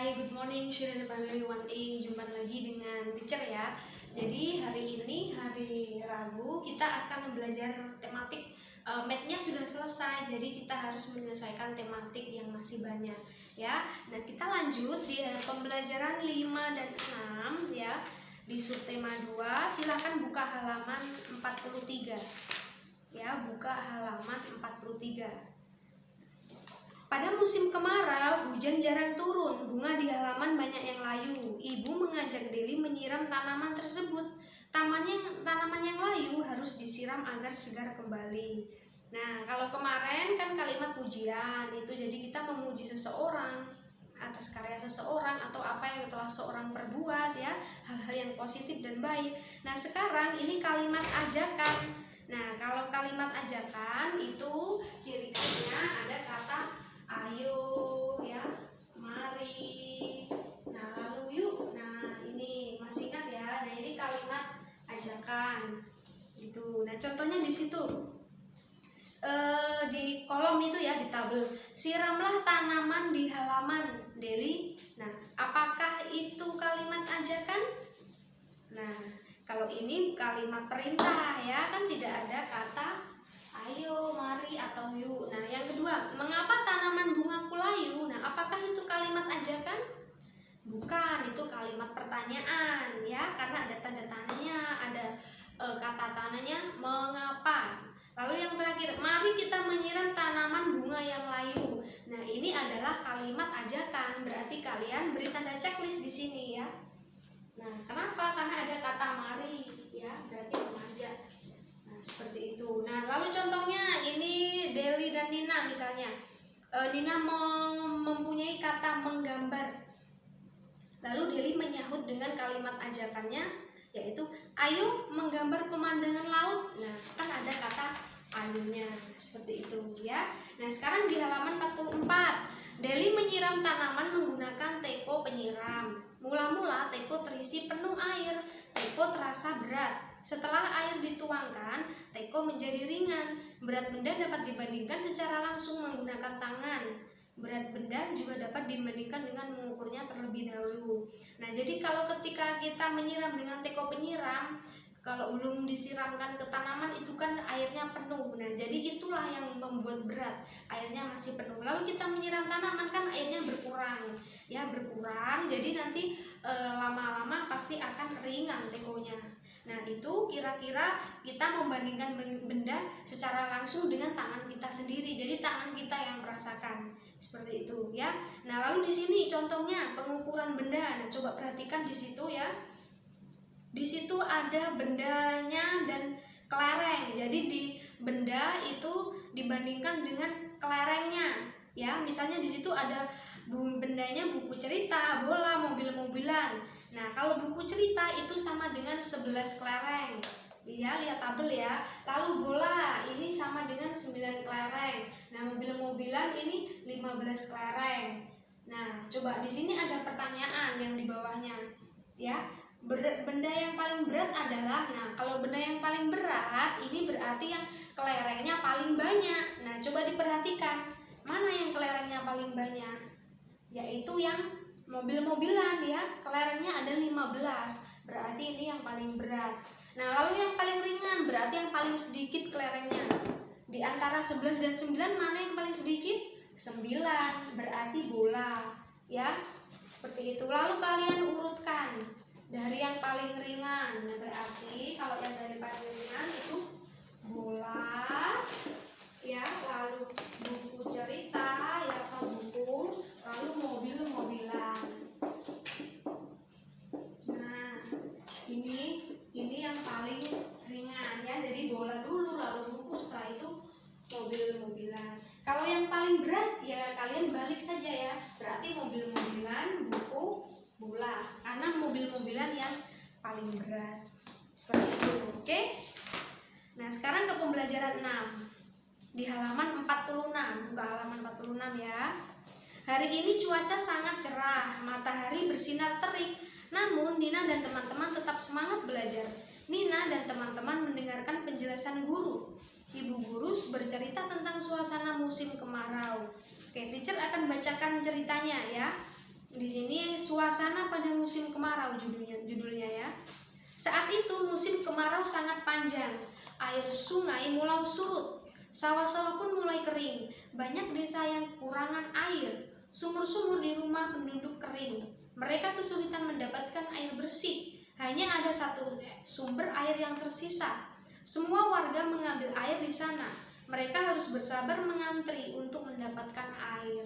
Hai, good morning student primary 1A. Jumpa lagi dengan teacher ya. Jadi hari ini hari Rabu kita akan belajar tematik. Math-nya sudah selesai, jadi kita harus menyelesaikan tematik yang masih banyak ya. Nah, kita lanjut di pembelajaran 5 dan 6 ya. Di subtema 2, silahkan buka halaman 43. Ya, buka halaman 43. Pada musim kemarau, hujan jarang turun, bunga di halaman banyak yang layu. Ibu mengajak Deli menyiram tanaman tersebut. Tanaman yang layu harus disiram agar segar kembali. Nah, kalau kemarin kan kalimat pujian itu, jadi kita memuji seseorang atas karya seseorang atau apa yang telah seorang perbuat ya, hal-hal yang positif dan baik. Nah, sekarang ini kalimat ajakan. Nah, kalau kalimat ajakan itu ciri khasnya ada kata ayo ya, mari, nah lalu yuk. Nah, ini masih ingat ya. Nah, ini kalimat ajakan gitu. Nah, contohnya di situ di kolom itu ya, di tabel, siramlah tanaman di halaman Deli. Nah, apakah itu kalimat ajakan? Nah, kalau ini kalimat perintah ya, kan tidak ada kata ayo, mari, atau yuk. Nah, yang kedua, mengapa tanaman bungaku layu? Nah, apakah itu kalimat ajakan? Bukan, itu kalimat pertanyaan ya, karena ada tanda tanyanya, ada kata tanyanya mengapa. Lalu yang terakhir, mari kita menyiram tanaman bunga yang layu. Nah, ini adalah kalimat ajakan, berarti kalian beri tanda checklist di sini ya. Nah, kenapa? Karena ada kata mari ya, berarti mengajak. Nah, seperti itu. Nah, lalu contohnya ini Deli dan Nina misalnya. Nina mempunyai kata menggambar. Lalu Deli menyahut dengan kalimat ajakannya, yaitu ayo menggambar pemandangan laut. Nah, kan ada kata ayonya, seperti itu ya. Nah, sekarang di halaman 44, Deli menyiram tanaman menggunakan teko penyiram. Mula-mula teko terisi penuh air. Teko terasa berat. Setelah air dituangkan, teko menjadi ringan. Berat benda dapat dibandingkan secara langsung menggunakan tangan. Berat benda juga dapat dibandingkan dengan mengukurnya terlebih dahulu. Nah, jadi kalau ketika kita menyiram dengan teko penyiram, kalau belum disiramkan ke tanaman itu kan airnya penuh. Nah, jadi itulah yang membuat berat. Airnya masih penuh. Lalu kita menyiram tanaman kan airnya berkurang. Ya, berkurang. Jadi nanti lama-lama pasti akan ringan tekonya. Nah, itu kira-kira kita membandingkan benda secara langsung dengan tangan kita sendiri. Jadi tangan kita yang merasakan. Seperti itu ya. Nah, lalu di sini contohnya pengukuran benda. Nah, coba perhatikan di situ ya. Di situ ada bendanya dan kelereng. Jadi di benda itu dibandingkan dengan kelerengnya. Ya, misalnya di situ ada bendanya buku cerita, bola, mobil-mobilan. Nah, kalau buku cerita itu sama dengan 11 kelereng. Ya, lihat tabel ya. Lalu bola ini sama dengan 9 kelereng. Nah, mobil-mobilan ini 15 kelereng. Nah, coba di sini ada pertanyaan yang di bawahnya. Ya, benda yang paling berat adalah, nah kalau benda yang paling berat ini berarti yang kelerengnya paling banyak. Nah, coba diperhatikan, mana yang kelerengnya paling banyak? Yaitu yang mobil-mobilan ya, kelerengnya ada 15, berarti ini yang paling berat. Nah, lalu yang paling ringan berarti yang paling sedikit kelerengnya. Di antara 11 dan 9 mana yang paling sedikit? 9, berarti bola ya. Seperti itu. Lalu kalian urutkan dari yang paling ringan. Nah, berarti kalau yang dari paling ringan itu bola ya, lalu buku cerita ya, atau buku, lalu mobil-mobilan. Nah, ini yang paling ringan ya. Jadi bola dulu, lalu buku, setelah itu mobil-mobilan. Kalau yang paling berat ya kalian balik saja ya. Berarti mobil-mobilan, buku, bola, karena mobil-mobilan yang paling berat. Seperti itu, oke? Nah, sekarang ke pembelajaran 6 di halaman 46. Buka halaman 46 ya. Hari ini cuaca sangat cerah, matahari bersinar terik. Namun Nina dan teman-teman tetap semangat belajar. Nina dan teman-teman mendengarkan penjelasan guru. Ibu guru bercerita tentang suasana musim kemarau. Oke, teacher akan bacakan ceritanya ya. Di sini suasana pada musim kemarau judulnya ya. Saat itu musim kemarau sangat panjang. Air sungai mulai surut. Sawah-sawah pun mulai kering. Banyak desa yang kekurangan air. Sumur-sumur di rumah penduduk kering. Mereka kesulitan mendapatkan air bersih. Hanya ada satu sumber air yang tersisa. Semua warga mengambil air di sana. Mereka harus bersabar mengantri untuk mendapatkan air.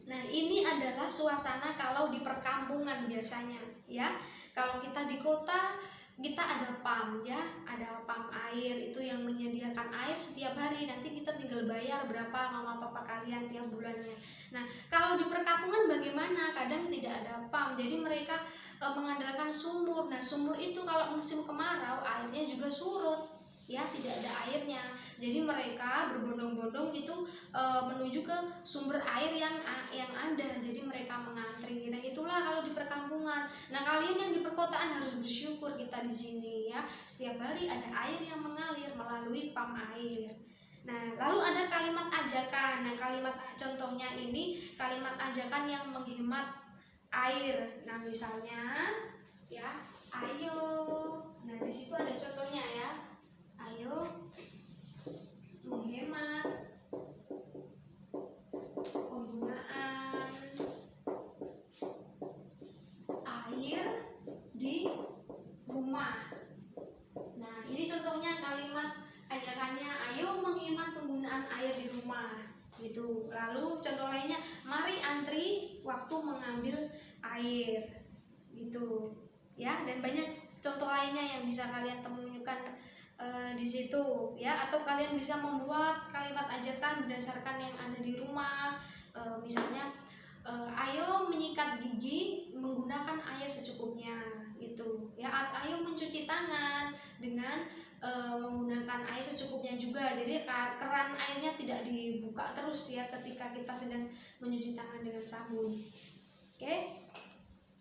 Nah, ini adalah suasana kalau di perkampungan biasanya, ya. Kalau kita di kota, kita ada pam, ya, ada pam air itu yang menyediakan air setiap hari. Nanti kita tinggal bayar berapa mama papa kalian tiap bulannya. Nah, kalau di perkampungan bagaimana? Kadang tidak ada pam, jadi mereka mengandalkan sumur. Nah, sumur itu kalau musim kemarau airnya juga surut, ya, tidak ada airnya. Jadi mereka berbondong-bondong itu menuju ke sumber air yang ada. Jadi mereka mengantri. Nah, itulah kalau di perkampungan. Nah, kalian yang di perkotaan harus bersyukur kita di sini, ya. Setiap hari ada air yang mengalir melalui pam air. Nah, lalu ada kalimat ajakan. Nah, kalimat contohnya ini kalimat ajakan yang menghemat air. Nah, misalnya, ya, ayo. Nah, di situ ada contohnya, ya. Ayo menghemat penggunaan air di rumah. Nah, ini contohnya kalimat ajakannya, ayo menghemat penggunaan air di rumah, gitu. Lalu contoh lainnya, mari antri waktu mengambil air, gitu, ya. Dan banyak contoh lainnya yang bisa kalian temukan di situ, ya. Atau kalian bisa membuat kalimat ajakan berdasarkan yang ada di rumah. Misalnya, ayo menyikat gigi menggunakan air secukupnya, gitu, ya. Ayo mencuci tangan dengan menggunakan air secukupnya juga. Jadi keran airnya tidak dibuka terus, ya, ketika kita sedang mencuci tangan dengan sabun. Oke.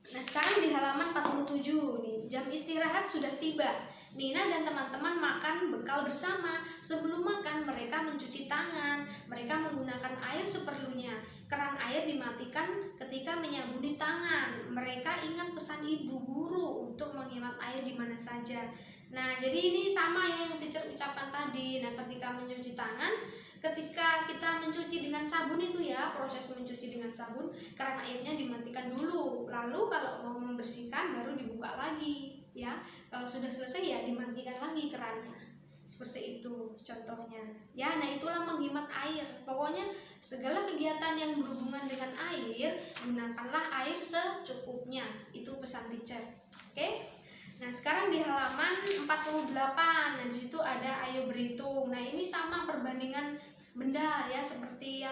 Nah, sekarang di halaman 47 nih, jam istirahat sudah tiba. Nina dan teman-teman makan bekal bersama. Sebelum makan, mereka mencuci tangan. Mereka menggunakan air seperlunya. Keran air dimatikan ketika menyabuni tangan. Mereka ingat pesan ibu guru untuk menghemat air di mana saja. Nah, jadi ini sama ya yang teacher ucapkan tadi. Nah, ketika mencuci tangan, ketika kita mencuci dengan sabun itu, ya, proses mencuci dengan sabun, keran airnya dimatikan dulu. Lalu kalau mau membersihkan baru dibuka lagi, ya. Kalau sudah selesai, ya, dimatikan lagi kerannya. Seperti itu contohnya, ya. Nah, itulah menghemat air. Pokoknya segala kegiatan yang berhubungan dengan air, gunakanlah air secukupnya. Itu pesan teacher. Oke. Nah, sekarang di halaman 48. Nah, di situ ada ayo berhitung. Nah, ini sama perbandingan benda, ya, seperti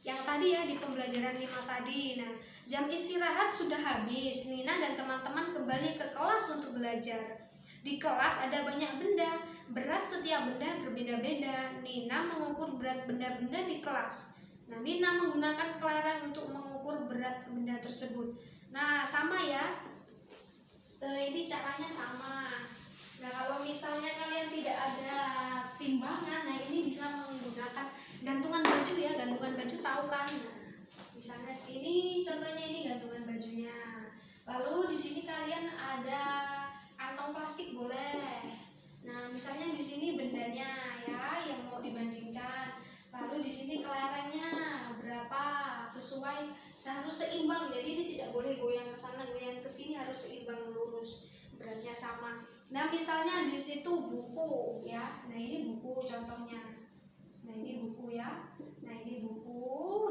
yang tadi, ya, di pembelajaran 5 tadi. Nah, jam istirahat sudah habis. Nina dan teman-teman kembali ke kelas untuk belajar. Di kelas ada banyak benda. Berat setiap benda berbeda-beda. Nina mengukur berat benda-benda di kelas. Nah, Nina menggunakan kelereng untuk mengukur berat benda tersebut. Nah, sama, ya. Ini caranya sama. Nah, kalau misalnya kalian tidak ada timbangan, nah ini bisa menggunakan gantungan baju, ya. Gantungan baju tahu kan? Nah, misalnya ini contohnya, ini gantungan bajunya. Lalu di sini kalian ada kantong plastik boleh. Nah, misalnya di sini bendanya, ya, yang mau dibandingkan. Lalu di sini kelerengnya berapa, sesuai, harus seimbang. Jadi ini tidak boleh goyang ke sana, goyang ke sini, harus seimbang lurus. Beratnya sama. Nah, misalnya di situ buku, ya. Nah, ini buku contohnya. Nah, ini buku, ya. Nah, ini buku.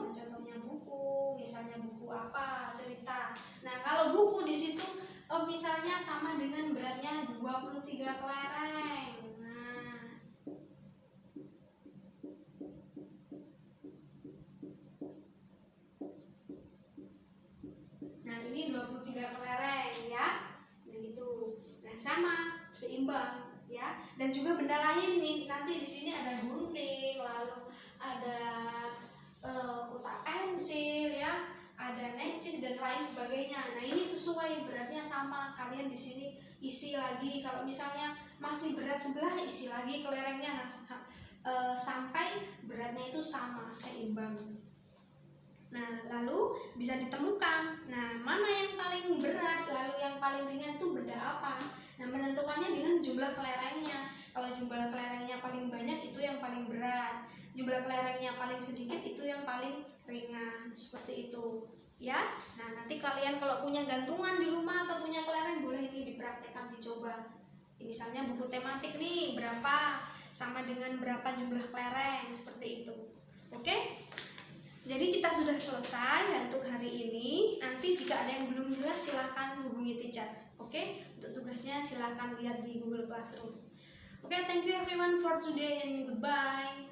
Nah, contohnya buku. Misalnya buku apa? Cerita. Nah, kalau buku di situ misalnya sama dengan beratnya 23 kelereng. Nah, ini 23 kelereng, ya. Nah, gitu. Nah, sama, seimbang, ya. Dan juga benda lain nih, nanti di sini ada gunting, lalu ada kotak pensil, ya, ada necis dan lain sebagainya. Nah, ini sesuai beratnya sama. Kalian di sini isi lagi. Kalau misalnya masih berat sebelah, isi lagi kelerengnya, sampai beratnya itu sama, seimbang. Nah, lalu bisa ditemukan. Nah, mana yang paling berat, lalu yang paling ringan itu benda apa? Nah, menentukannya dengan jumlah kelerengnya. Kalau jumlah kelerengnya paling banyak itu yang paling berat. Jumlah kelerengnya paling sedikit itu yang paling ringan. Seperti itu. Ya. Nah, nanti kalian kalau punya gantungan di rumah atau punya kelereng boleh ini dipraktekkan, dicoba. Misalnya buku tematik nih, berapa sama dengan berapa jumlah kelereng, seperti itu. Oke? Jadi kita sudah selesai untuk hari ini. Nanti jika ada yang belum jelas silahkan hubungi teacher. Oke? Untuk tugasnya silahkan lihat di Google Classroom. Oke, thank you everyone for today and goodbye.